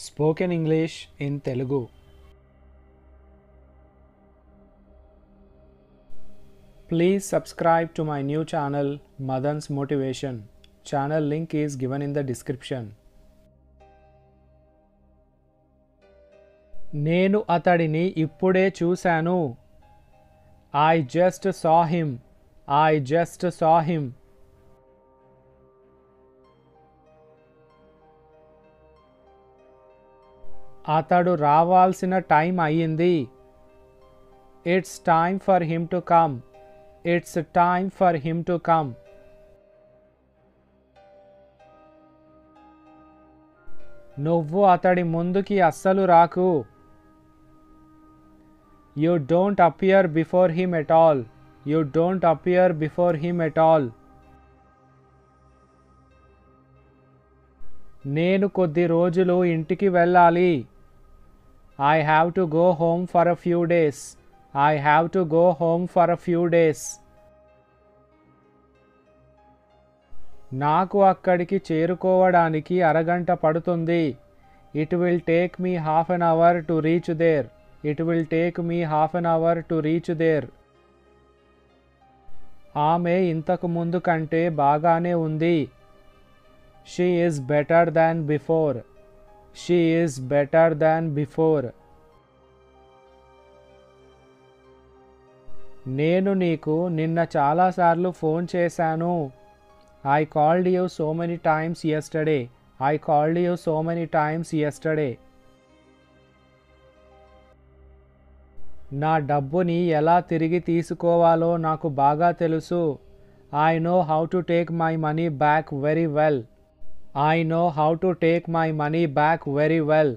Spoken English in Telugu. Please subscribe to my new channel Madan's Motivation. Channel link is given in the description. నేను అతడిని ఇప్పుడే చూశాను. I just saw him. I just saw him. అతడు రావాల్సిన time అయ్యింది. It's time for him to come. It's time for him to come. నువ్వు అతడి ముందుకి అస్సలు రాకు. You don't appear before him at all. You don't appear before him at all. నేను కొద్ది రోజులు ఇంటికి వెళ్ళాలి. I have to go home for a few days. I have to go home for a few days. నాకు అక్కడికి చేరుకోవడానికి అరగంట పడుతుంది. It will take me half an hour to reach there. It will take me half an hour to reach there. ఆమె ఇంతకు ముందు కంటే బాగానే ఉంది. She is better than before. She is better than before. నేను నీకు నిన్న చాలాసార్లు ఫోన్ చేశాను. I called you so many times yesterday. I called you so many times yesterday. నా డబ్బుని ఎలా తిరిగి తీసుకోవాలో నాకు బాగా తెలుసు. I know how to take my money back very well. I know how to take my money back very well.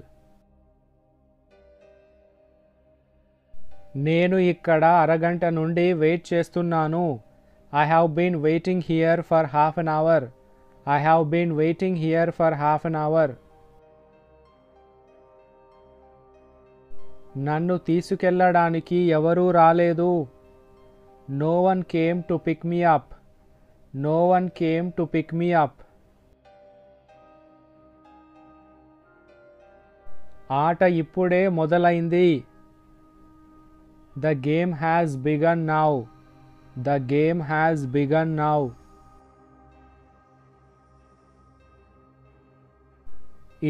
నేను ఇక్కడ అరగంట నుండి వెయిట్ చేస్తున్నాను. I have been waiting here for half an hour. I have been waiting here for half an hour. నన్ను తీసుకెళ్ళడానికి ఎవరూ రాలేదు. No one came to pick me up. No one came to pick me up. ఆట ఇప్పుడే మొదలైంది. The game has begun now. The game has begun now.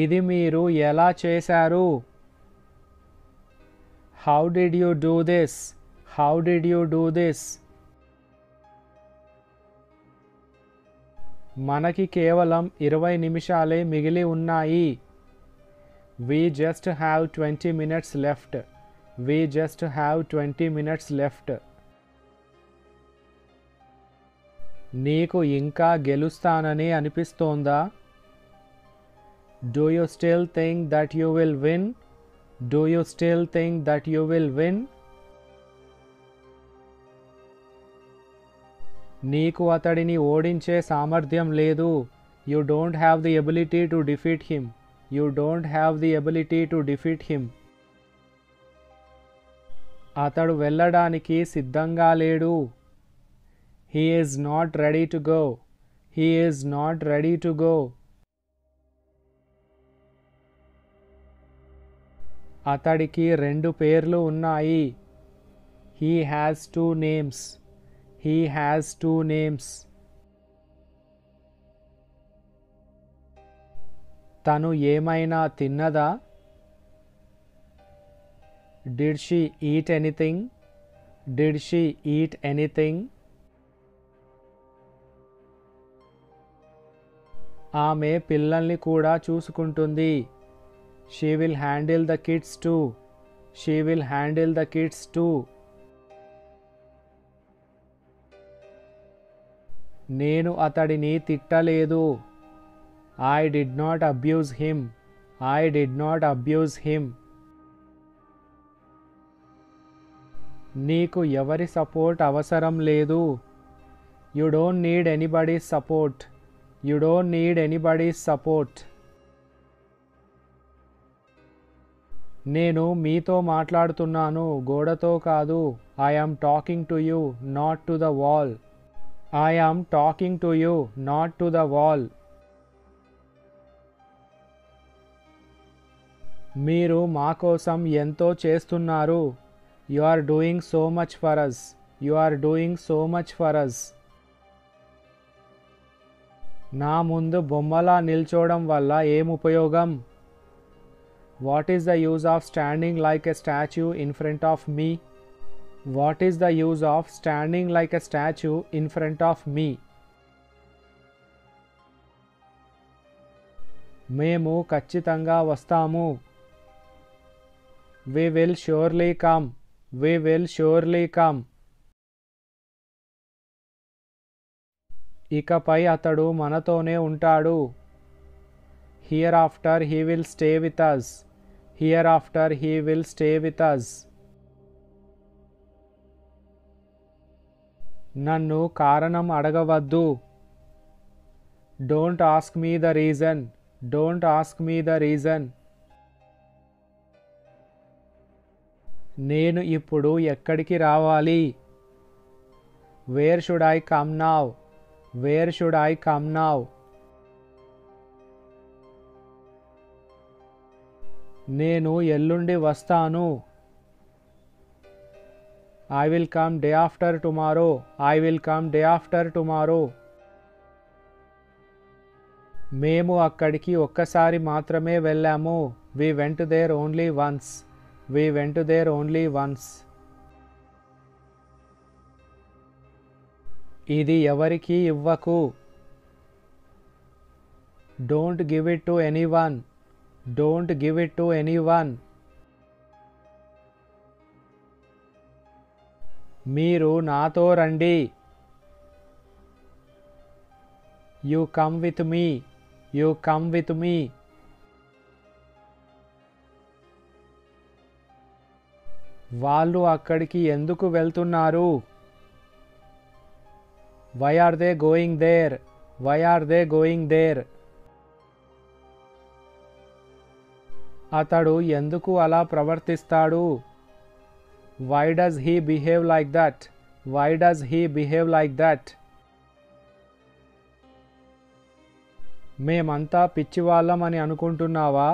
ఇది మీరు ఎలా చేశారు? How did you do this? How did you do this? మనకి కేవలం 20 నిమిషాలే మిగిలి ఉన్నాయి. We just have 20 minutes left. We just have 20 minutes left. నీకు ఇంకా గెలుస్తానని అనిపిస్తోందా? Do you still think that you will win? Do you still think that you will win? నీకు అతడిని ఓడించే సామర్థ్యం లేదు. You don't have the ability to defeat him. You don't have the ability to defeat him. అతడు వెళ్ళడానికి సిద్ధంగా లేడు. He is not ready to go. He is not ready to go. అతడికి 2 పేర్లు ఉన్నాయి. He has 2 names. He has 2 names. తను ఏమైనా తిన్నదా? Did she eat anything? Did she eat anything? ఆమె పిల్లల్ని కూడా చూసుకుంటుంది. She will handle the kids too. She will handle the kids too. నేను అతడిని తిట్టలేదు. I did not abuse him. I did not abuse him. నీకు ఎవరి సపోర్ట్ అవసరం లేదు. You don't need anybody's support. You don't need anybody's support. నేను మీతో మాట్లాడుతున్నాను, గోడతో కాదు. I am talking to you, not to the wall. I am talking to you, not to the wall. మీరు మా కోసం ఎంతో చేస్తున్నారు. You are doing so much for us. You are doing so much for us. నా ముందు బొమ్మలా నిల్చోవడం వల్ల ఏం ఉపయోగం? What is the use of standing like a statue in front of me? What is the use of standing like a statue in front of me? మేము ఖచ్చితంగా వస్తాము. We will surely come. We will surely come. ఇకపై అతడు మనతోనే ఉంటాడు. Hereafter he will stay with us. Hereafter he will stay with us. నన్ను కారణం అడగవద్దు. Don't ask me the reason. Don't ask me the reason. నేను ఇప్పుడు ఎక్కడికి రావాలి? Where should I come now? Where should I come now? నేను ఎల్లుండి వస్తాను. I will come day after tomorrow. I will come day after tomorrow. మేము అక్కడికి ఒక్కసారి మాత్రమే వెళ్ళాము. We went there only once. We went there only once. ఇది ఎవరికి ఇవ్వకు. Don't give it to anyone. Don't give it to anyone. మీరు నాతో రండి. You come with me. You come with me. వాళ్ళు అక్కడికి ఎందుకు వెళ్తున్నారు? Why are they going there? Why are they going there? అతడు ఎందుకు అలా ప్రవర్తిస్తాడు? Why does he behave like that? Why does he behave like that? మేమంతా పిచ్చివాళ్ళం అని అనుకుంటున్నావా?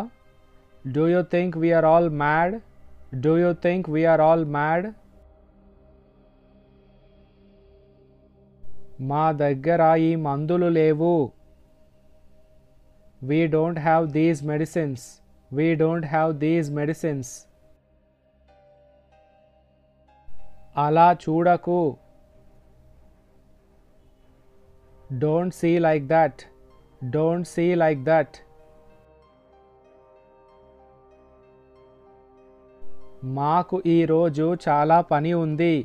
Do you think we are all mad? Do you think we are all mad? మా దగ్గర ఈ మందులు లేవు. We don't have these medicines. We don't have these medicines. అలా చూడకు. Don't see like that. Don't see like that. మాకు ఈ రోజు చాలా పని ఉంది.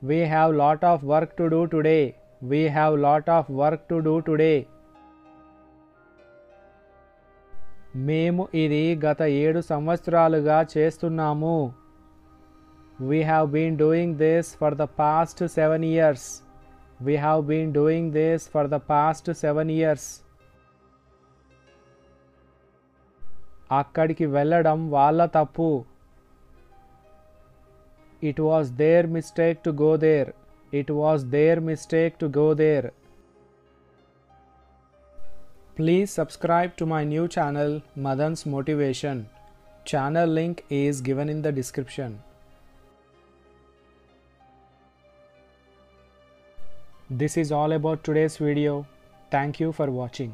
We have lot of work to do today. We have lot of work to do today. మేము ఇది గత 7 సంవత్సరాలుగా చేస్తున్నాము. We have been doing this for the past 7 years. We have been doing this for the past 7 years. అక్కడికి వెళ్ళడం వాళ్ళ తప్పు. It was their mistake to go there. It was their mistake to go there. Please subscribe to my new channel Madan's Motivation. Channel link is given in the description. This is all about today's video. Thank you for watching.